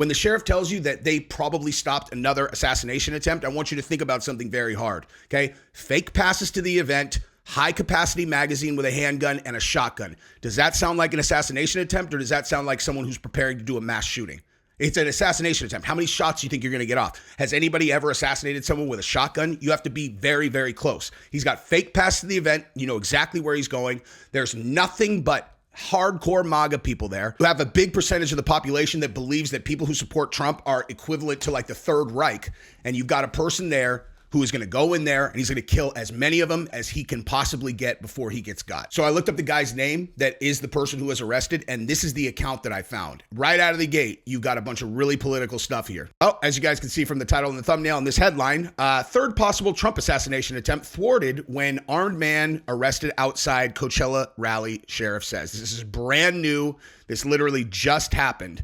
When the sheriff tells you that they probably stopped another assassination attempt, I want you to think about something very hard, okay? Fake passes to the event, high-capacity magazine with a handgun and a shotgun. Does that sound like an assassination attempt, or does that sound like someone who's preparing to do a mass shooting? It's an assassination attempt. How many shots do you think you're going to get off? Has anybody ever assassinated someone with a shotgun? You have to be very, very close. He's got fake passes to the event. You know exactly where he's going. There's nothing but hardcore MAGA people there who have a big percentage of the population that believes that people who support Trump are equivalent to like the Third Reich. And you've got a person there who is going to go in there and he's going to kill as many of them as he can possibly get before he gets got. So I looked up the guy's name that is the person who was arrested, and this is the account that I found. Right out of the gate, you got a bunch of really political stuff here. Oh, as you guys can see from the title and the thumbnail and this headline, third possible Trump assassination attempt thwarted when armed man arrested outside Coachella rally, sheriff says. This is brand new. This literally just happened.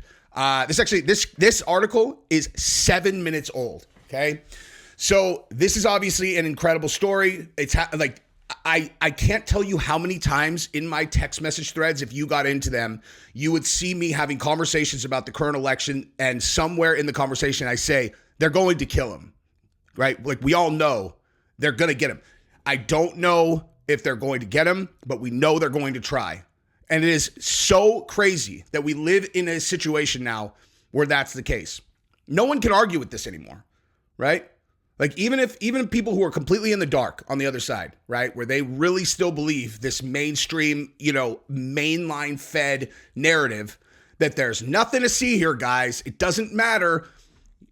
This article is 7 minutes old, okay? So this is obviously an incredible story. It's I can't tell you how many times in my text message threads, if you got into them, you would see me having conversations about the current election, and somewhere in the conversation I say, they're going to kill him, right? Like, we all know they're going to get him. I don't know if they're going to get him, but we know they're going to try. And it is so crazy that we live in a situation now where that's the case. No one can argue with this anymore, right? Like, even people who are completely in the dark on the other side, right, where they really still believe this mainstream, mainline fed narrative that there's nothing to see here, guys. It doesn't matter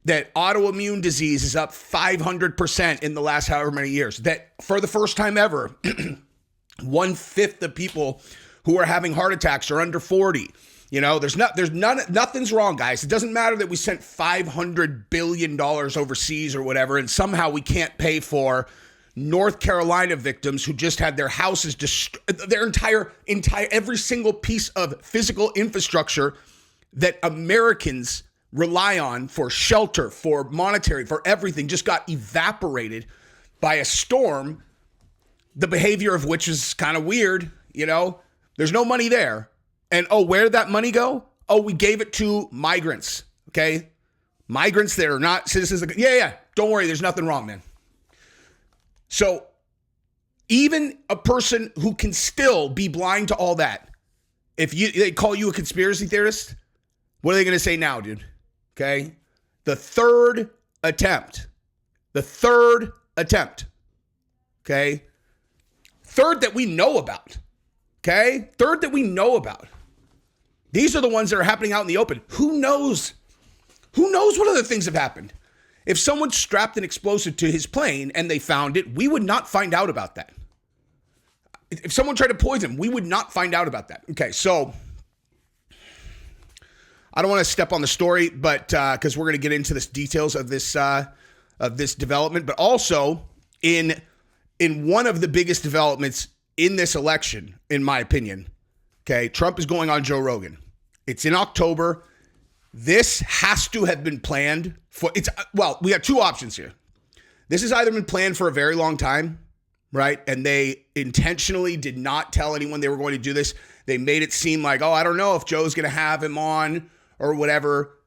that autoimmune disease is up 500% in the last however many years. That for the first time ever, 1/5 of people who are having heart attacks are under 40. Nothing's wrong, guys. It doesn't matter that we sent $500 billion overseas or whatever, and somehow we can't pay for North Carolina victims who just had their houses destroyed, their entire, every single piece of physical infrastructure that Americans rely on for shelter, for monetary, for everything, just got evaporated by a storm, the behavior of which is kind of weird, There's no money there. And, where did that money go? We gave it to migrants, okay? Migrants that are not citizens. Yeah. Don't worry. There's nothing wrong, man. So even a person who can still be blind to all that, if they call you a conspiracy theorist, what are they going to say now, dude? Okay? The third attempt. Okay? Third that we know about. Okay? Third that we know about. These are the ones that are happening out in the open. Who knows? Who knows what other things have happened? If someone strapped an explosive to his plane and they found it, we would not find out about that. If someone tried to poison him, we would not find out about that. Okay, so I don't want to step on the story, but because we're going to get into the details of this development, but also in one of the biggest developments in this election, in my opinion. Okay, Trump is going on Joe Rogan. It's in October. This has to have been planned for, we have two options here. This has either been planned for a very long time, right? And they intentionally did not tell anyone they were going to do this. They made it seem like, I don't know if Joe's going to have him on or whatever,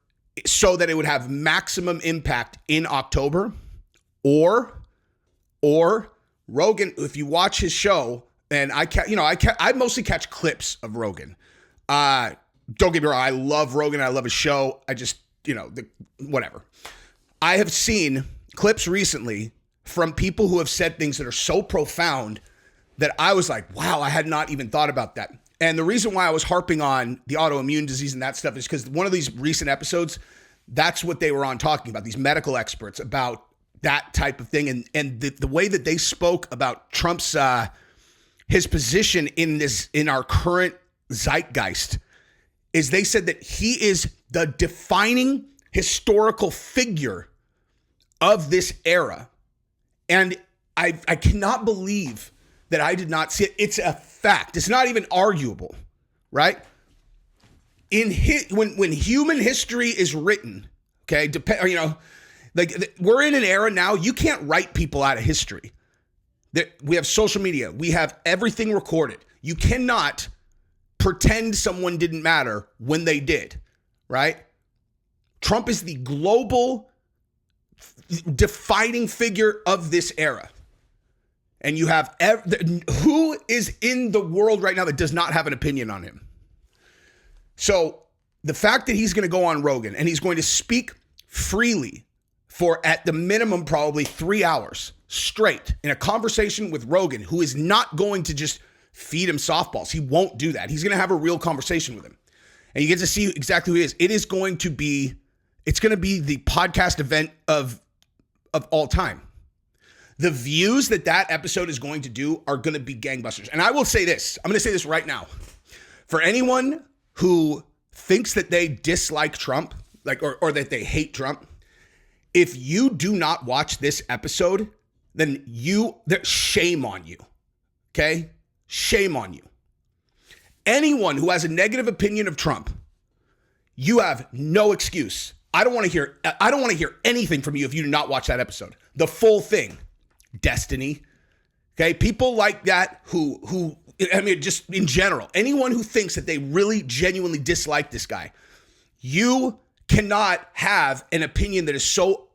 so that it would have maximum impact in October. Or Rogan, if you watch his show, and I mostly catch clips of Rogan. Don't get me wrong, I love Rogan. I love his show. I just, whatever. I have seen clips recently from people who have said things that are so profound that I was like, wow, I had not even thought about that. And the reason why I was harping on the autoimmune disease and that stuff is because one of these recent episodes, that's what they were on talking about, these medical experts about that type of thing. And the way that they spoke about Trump's, his position in our current zeitgeist, is they said that he is the defining historical figure of this era. And I cannot believe that I did not see it. It's a fact. It's not even arguable, right? When human history is written, okay, we're in an era now, you can't write people out of history. We have social media. We have everything recorded. You cannot pretend someone didn't matter when they did, right? Trump is the global defining figure of this era. And you have, who is in the world right now that does not have an opinion on him? So the fact that he's going to go on Rogan and he's going to speak freely for at the minimum probably 3 hours straight in a conversation with Rogan, who is not going to just feed him softballs. He won't do that. He's going to have a real conversation with him. And you get to see exactly who he is. It's going to be the podcast event of all time. The views that episode is going to do are going to be gangbusters. And I will say this. I'm going to say this right now. For anyone who thinks that they dislike Trump, or that they hate Trump, if you do not watch this episode, then shame on you. Okay? Shame on you. Anyone who has a negative opinion of Trump, you have no excuse. I don't want to hear anything from you if you do not watch that episode. The full thing. Destiny. Okay? People like that who just in general, anyone who thinks that they really genuinely dislike this guy, you cannot have an opinion that is so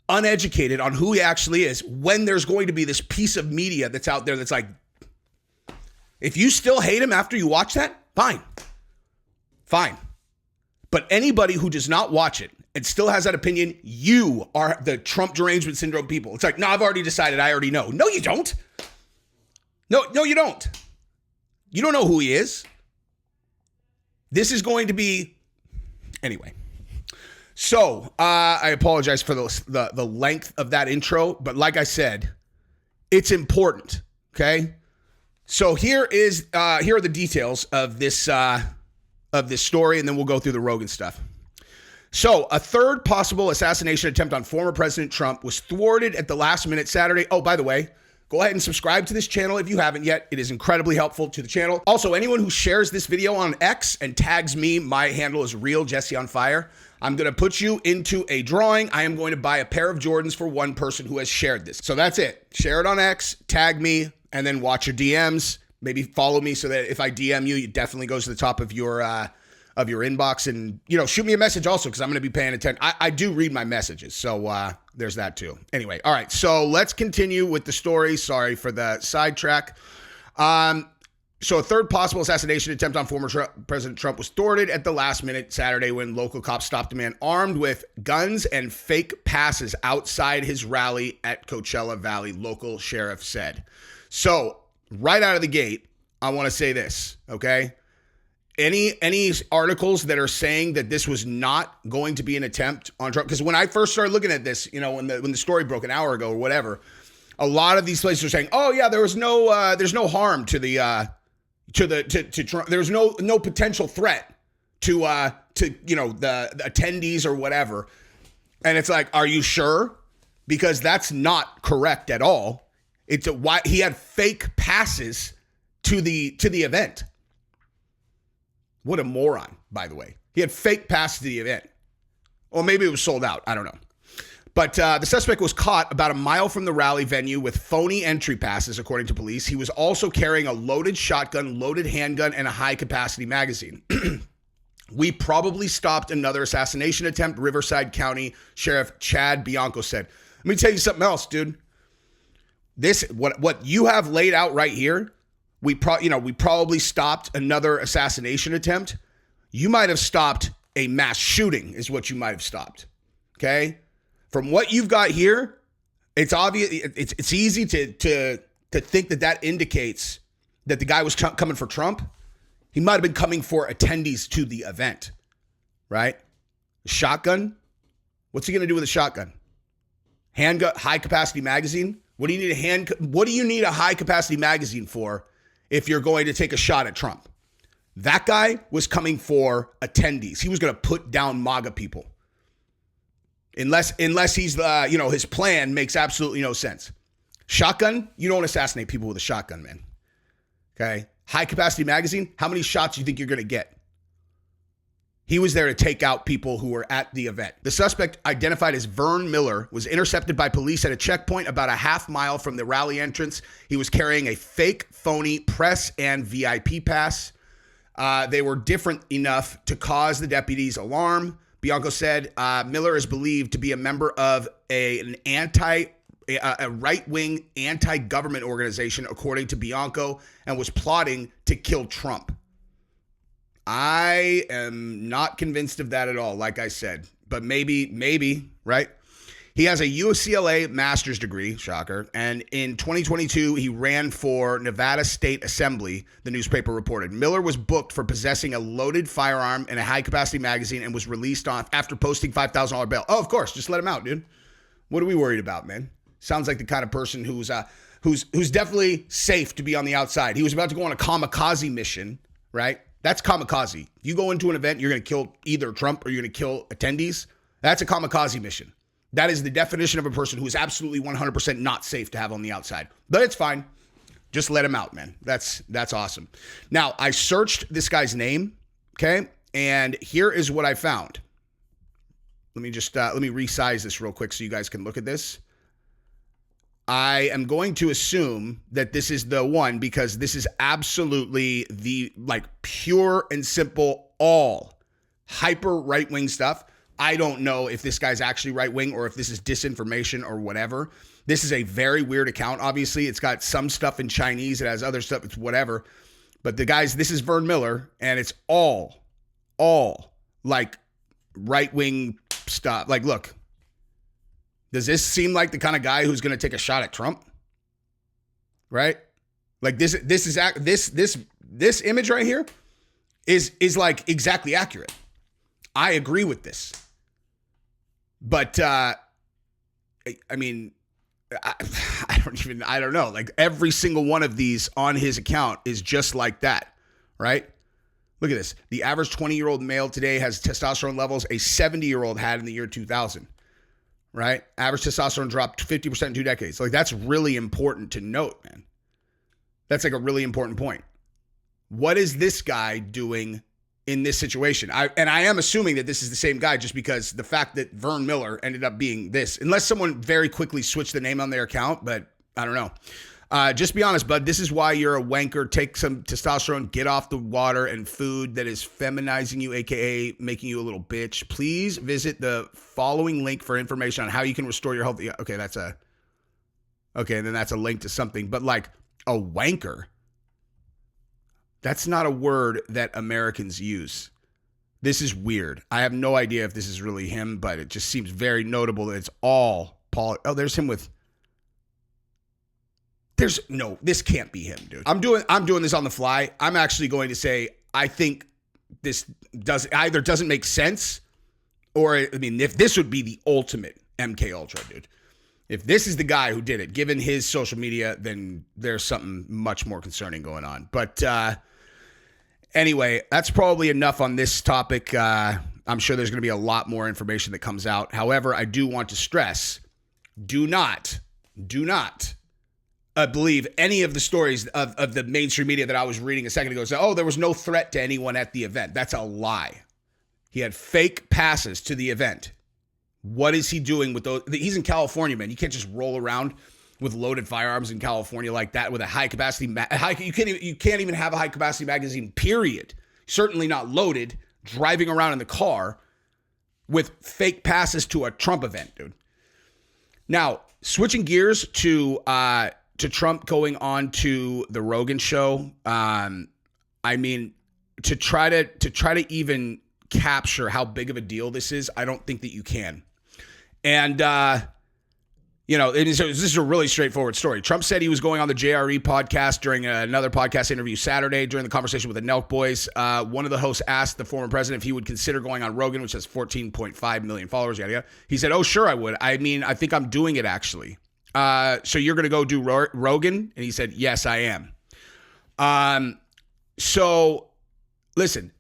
uneducated on who he actually is when there's going to be this piece of media that's out there that's like, if you still hate him after you watch that, fine. But anybody who does not watch it and still has that opinion, you are the Trump derangement syndrome people. It's like, no, I've already decided. I already know. No, you don't. No, you don't. You don't know who he is. This is going to be... Anyway. So, I apologize for the length of that intro, but like I said, it's important, okay? So here are the details of this story, and then we'll go through the Rogan stuff. So, a third possible assassination attempt on former President Trump was thwarted at the last minute Saturday. Oh, by the way, go ahead and subscribe to this channel if you haven't yet. It is incredibly helpful to the channel. Also, anyone who shares this video on X and tags me, my handle is RealJesseOnFire. I'm going to put you into a drawing. I am going to buy a pair of Jordans for one person who has shared this. So that's it. Share it on X, tag me, and then watch your DMs. Maybe follow me so that if I DM you, it definitely goes to the top of your inbox. And, shoot me a message also because I'm going to be paying attention. I do read my messages. So there's that too. Anyway, all right. So let's continue with the story. Sorry for the sidetrack. So a third possible assassination attempt on former President Trump was thwarted at the last minute Saturday when local cops stopped a man armed with guns and fake passes outside his rally at Coachella Valley, local sheriff said. So right out of the gate, I want to say this, okay? Any articles that are saying that this was not going to be an attempt on Trump, because when I first started looking at this, when the story broke an hour ago or whatever, a lot of these places are saying, "Oh yeah, there's no harm to Trump. There's no potential threat to the attendees or whatever." And it's like, are you sure? Because that's not correct at all. It's why he had fake passes to the event. What a moron, by the way. He had fake passes to the event. Or maybe it was sold out. I don't know. But the suspect was caught about a mile from the rally venue with phony entry passes, according to police. He was also carrying a loaded shotgun, loaded handgun, and a high-capacity magazine. We probably stopped another assassination attempt, Riverside County Sheriff Chad Bianco said. Let me tell you something else, dude. What you have laid out right here, we probably stopped another assassination attempt. You might have stopped a mass shooting is what you might have stopped. Okay? From what you've got here, it's obvious. It's easy to think that indicates that the guy was coming for Trump. He might have been coming for attendees to the event, right? Shotgun. What's he going to do with a shotgun? Handgun, high capacity magazine. What do you need a high capacity magazine for if you're going to take a shot at Trump? That guy was coming for attendees. He was going to put down MAGA people. Unless he's his plan makes absolutely no sense. Shotgun, you don't assassinate people with a shotgun, man. Okay? High capacity magazine, how many shots do you think you're going to get? He was there to take out people who were at the event. The suspect, identified as Vern Miller, was intercepted by police at a checkpoint about a half mile from the rally entrance. He was carrying a fake, phony press and VIP pass. They were different enough to cause the deputies alarm. Bianco said Miller is believed to be a member of a right-wing anti-government organization, according to Bianco, and was plotting to kill Trump. I am not convinced of that at all, like I said, but maybe, right? He has a UCLA master's degree, shocker, and in 2022, he ran for Nevada State Assembly, the newspaper reported. Miller was booked for possessing a loaded firearm in a high-capacity magazine and was released after posting $5,000 bail. Oh, of course, just let him out, dude. What are we worried about, man? Sounds like the kind of person who's definitely safe to be on the outside. He was about to go on a kamikaze mission, right? That's kamikaze. You go into an event, you're going to kill either Trump or you're going to kill attendees. That's a kamikaze mission. That is the definition of a person who is absolutely 100% not safe to have on the outside. But it's fine. Just let him out, man. That's awesome. Now, I searched this guy's name, okay? And here is what I found. Let me resize this real quick so you guys can look at this. I am going to assume that this is the one because this is absolutely the pure and simple all hyper right-wing stuff. I don't know if this guy's actually right-wing or if this is disinformation or whatever. This is a very weird account, obviously. It's got some stuff in Chinese. It has other stuff. It's whatever. But this is Vern Miller, and it's all right-wing stuff. Look, does this seem like the kind of guy who's going to take a shot at Trump? Right? This image right here is exactly accurate. I agree with this. But, I don't know. Every single one of these on his account is just like that, right? Look at this. The average 20-year-old male today has testosterone levels a 70-year-old had in the year 2000, right? Average testosterone dropped 50% in 2 decades. That's really important to note, man. That's a really important point. What is this guy doing in this situation? I am assuming that this is the same guy just because the fact that Vern Miller ended up being this, unless someone very quickly switched the name on their account, but I don't know. Just be honest, bud. This is why you're a wanker. Take some testosterone, get off the water and food that is feminizing you, aka making you a little bitch. Please visit the following link for information on how you can restore your health. Okay, then that's a link to something. But a wanker, that's not a word that Americans use. This is weird. I have no idea if this is really him, but it just seems very notable that it's all Paul. Oh, there's him with. This can't be him, dude. I'm doing this on the fly. I'm actually going to say I think this doesn't make sense, or if this would be the ultimate MK Ultra, dude. If this is the guy who did it, given his social media, then there's something much more concerning going on. But anyway, that's probably enough on this topic. I'm sure there's going to be a lot more information that comes out. However, I do want to stress, do not believe any of the stories of the mainstream media that I was reading a second ago. Say, there was no threat to anyone at the event. That's a lie. He had fake passes to the event. What is he doing with those? He's in California, man. You can't just roll around with loaded firearms in California like that with a high capacity. You can't even have a high capacity magazine, period. Certainly not loaded, driving around in the car with fake passes to a Trump event, dude. Now, switching gears to Trump going on to the Rogan show. To try to even capture how big of a deal this is, I don't think that you can. And, this is a really straightforward story. Trump said he was going on the JRE podcast during another podcast interview Saturday during the conversation with the Nelk Boys. One of the hosts asked the former president if he would consider going on Rogan, which has 14.5 million followers. Yada, yada. He said, "Oh, sure, I would. I think I'm doing it, actually. So you're going to go do Rogan?" And he said, "Yes, I am." So listen,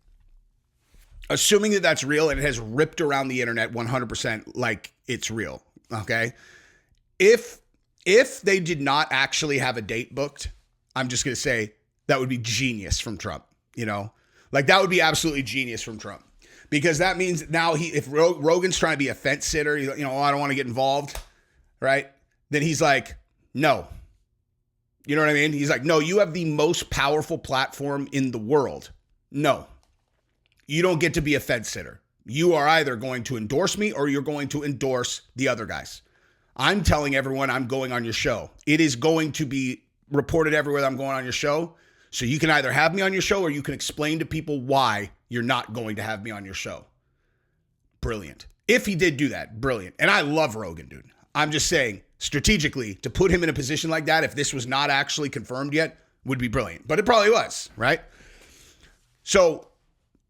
assuming that that's real and it has ripped around the internet 100% like it's real. Okay. If they did not actually have a date booked, I'm just going to say that would be genius from Trump, that would be absolutely genius from Trump, because that means now if Rogan's trying to be a fence sitter, I don't want to get involved. Right. Then he's like, no, you know what I mean? He's like, no, you have the most powerful platform in the world. No, you don't get to be a fence sitter. You are either going to endorse me or you're going to endorse the other guys. I'm telling everyone I'm going on your show. It is going to be reported everywhere that I'm going on your show. So you can either have me on your show or you can explain to people why you're not going to have me on your show. Brilliant. If he did do that, brilliant. And I love Rogan, dude. I'm just saying, strategically, to put him in a position like that, if this was not actually confirmed yet, would be brilliant. But it probably was, right? So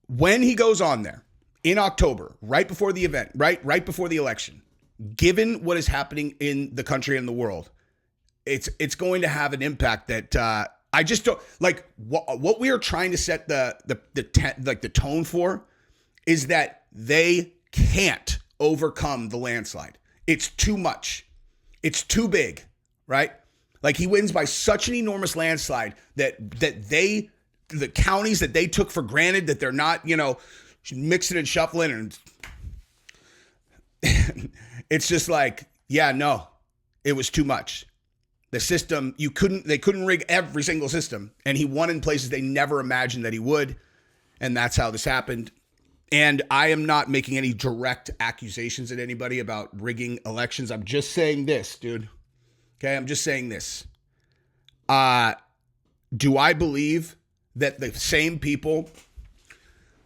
when he goes on there in October, right before the event, right before the election, given what is happening in the country and the world, it's going to have an impact that I just don't like. What we are trying to set the tone for is that they can't overcome the landslide. It's too much. It's too big, right? Like he wins by such an enormous landslide that the counties that they took for granted that they're not, mixing and shuffling, and it's just like, yeah, no, it was too much. The system, they couldn't rig every single system, and he won in places they never imagined that he would, and that's how this happened. And I am not making any direct accusations at anybody about rigging elections. I'm just saying this, dude. Okay, I'm just saying this. Do I believe that the same people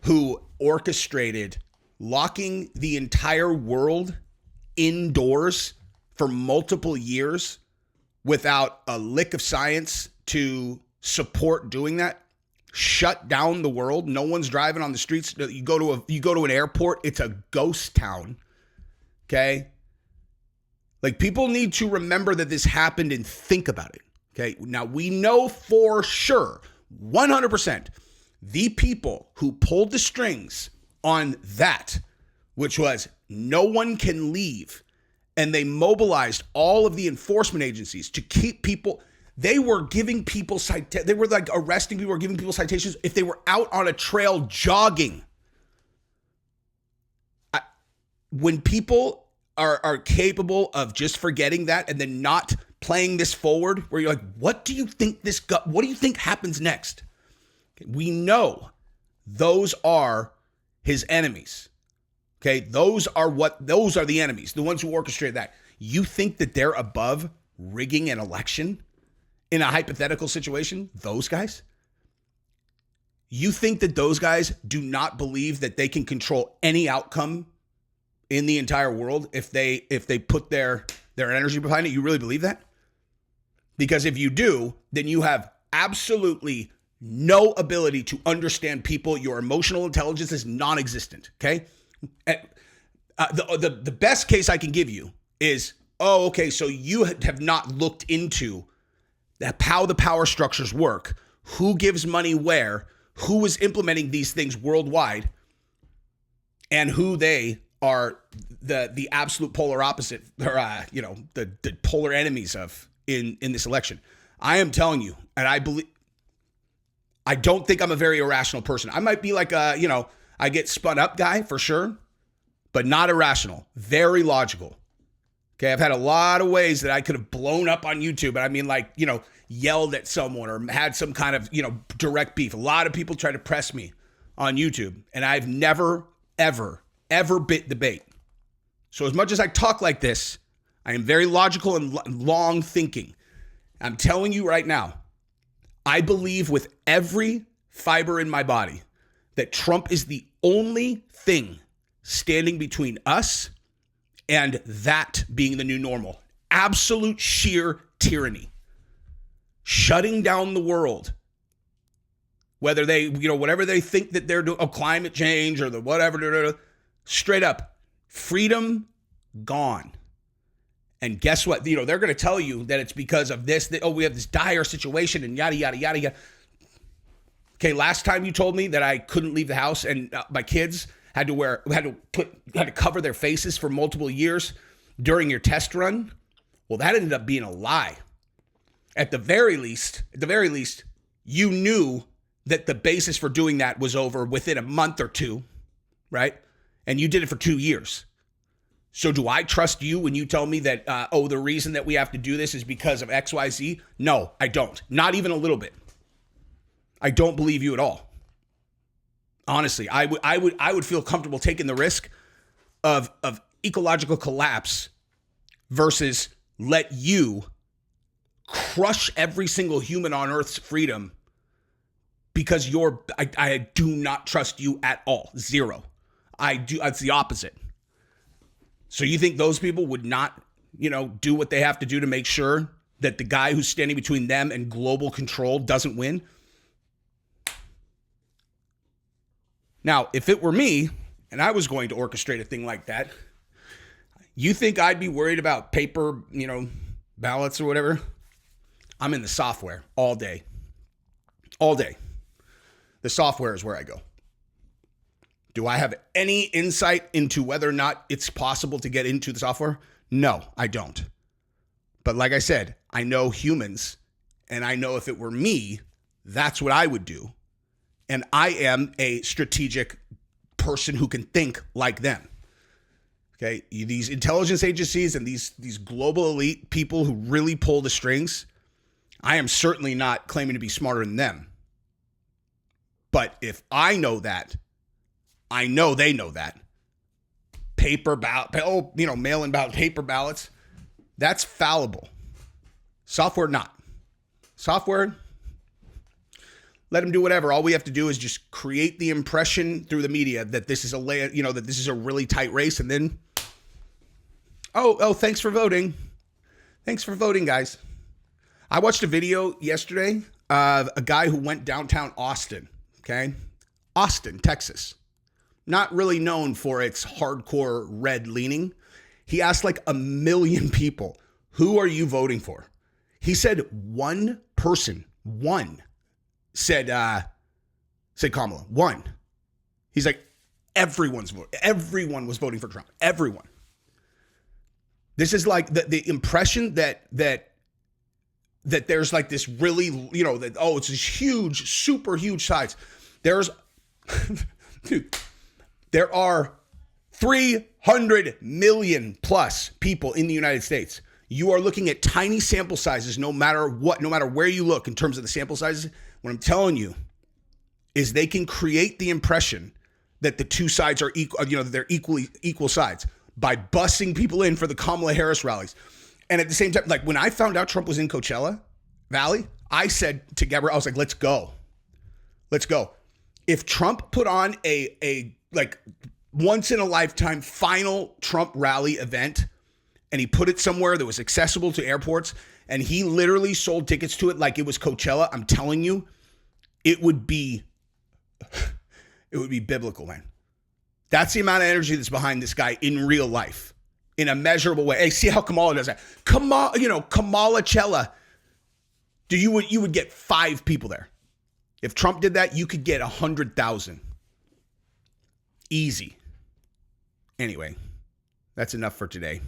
who orchestrated locking the entire world indoors for multiple years without a lick of science to support doing that, shut down the world? No one's driving on the streets. You go to an airport, it's a ghost town. Okay? Like, people need to remember that this happened and think about it. Okay? Now, we know for sure, 100%, the people who pulled the strings on that, which was no one can leave, and they mobilized all of the enforcement agencies to keep people. They were giving people they were like arresting people or giving people citations if they were out on a trail jogging. When people are capable of just forgetting that and then not playing this forward, where you're like, what do you think happens next? We know those are his enemies. Okay, those are the enemies, the ones who orchestrated that. You think that they're above rigging an election in a hypothetical situation? Those guys? You think that those guys do not believe that they can control any outcome in the entire world if they put their energy behind it? You really believe that? Because if you do, then you have absolutely no ability to understand people. Your emotional intelligence is non-existent, okay? The best case I can give you is, oh, okay, so you have not looked into how the power structures work, who gives money where, who is implementing these things worldwide, and who they are the absolute polar opposite, or the polar enemies of in this election. I am telling you, and I don't think I'm a very irrational person. I might be like I get spun up guy for sure, but not irrational, very logical. Okay, I've had a lot of ways that I could have blown up on YouTube, but I mean, like, yelled at someone or had some kind of, direct beef. A lot of people try to press me on YouTube, and I've never, ever, ever bit the bait. So as much as I talk like this, I am very logical and long thinking. I'm telling you right now, I believe with every fiber in my body that Trump is the only thing standing between us and that being the new normal. Absolute sheer tyranny. Shutting down the world. Whether they, whatever they think that they're doing, climate change or the whatever, straight up, freedom gone. And guess what? They're going to tell you that it's because of this, that, we have this dire situation and yada, yada, yada, yada. Okay, last time you told me that I couldn't leave the house and my kids had to cover their faces for multiple years during your test run. Well, that ended up being a lie. At the very least, you knew that the basis for doing that was over within a month or two, right? And you did it for 2 years. So do I trust you when you tell me that, the reason that we have to do this is because of X, Y, Z? No, I don't. Not even a little bit. I don't believe you at all. Honestly, I would feel comfortable taking the risk of ecological collapse versus let you crush every single human on Earth's freedom because I do not trust you at all. Zero. It's the opposite. So you think those people would not, do what they have to do to make sure that the guy who's standing between them and global control doesn't win? Now, if it were me and I was going to orchestrate a thing like that, you think I'd be worried about paper, ballots or whatever? I'm in the software all day. All day. The software is where I go. Do I have any insight into whether or not it's possible to get into the software? No, I don't. But like I said, I know humans, and I know if it were me, that's what I would do. And I am a strategic person who can think like them. Okay, these intelligence agencies and these global elite people who really pull the strings, I am certainly not claiming to be smarter than them. But if I know that, I know they know that. Mail-in ballot, paper ballots, that's fallible. Software, not. Software, let them do whatever. All we have to do is just create the impression through the media that this is that this is a really tight race, and then, thanks for voting. Thanks for voting, guys. I watched a video yesterday of a guy who went downtown Austin, okay? Austin, Texas. Not really known for its hardcore red leaning. He asked like 1 million people, who are you voting for? He said one person, said Kamala. One. He's like, everyone was voting for Trump. Everyone. This is like the impression that there's like this really, it's this huge, super huge size. There are 300 million plus people in the United States. You are looking at tiny sample sizes no matter where you look in terms of the sample sizes. What I'm telling you is they can create the impression that the two sides are equal, that they're equal sides by bussing people in for the Kamala Harris rallies. And at the same time, like when I found out Trump was in Coachella Valley, I said to Gabi, I was like, let's go. Let's go. If Trump put on a once in a lifetime final Trump rally event and he put it somewhere that was accessible to airports and he literally sold tickets to it like it was Coachella, I'm telling you, it would be biblical, man. That's the amount of energy that's behind this guy in real life, in a measurable way. Hey, see how Kamala does that? Kamala-chella. You would get 5 people there. If Trump did that, you could get 100,000. Easy. Anyway, that's enough for today.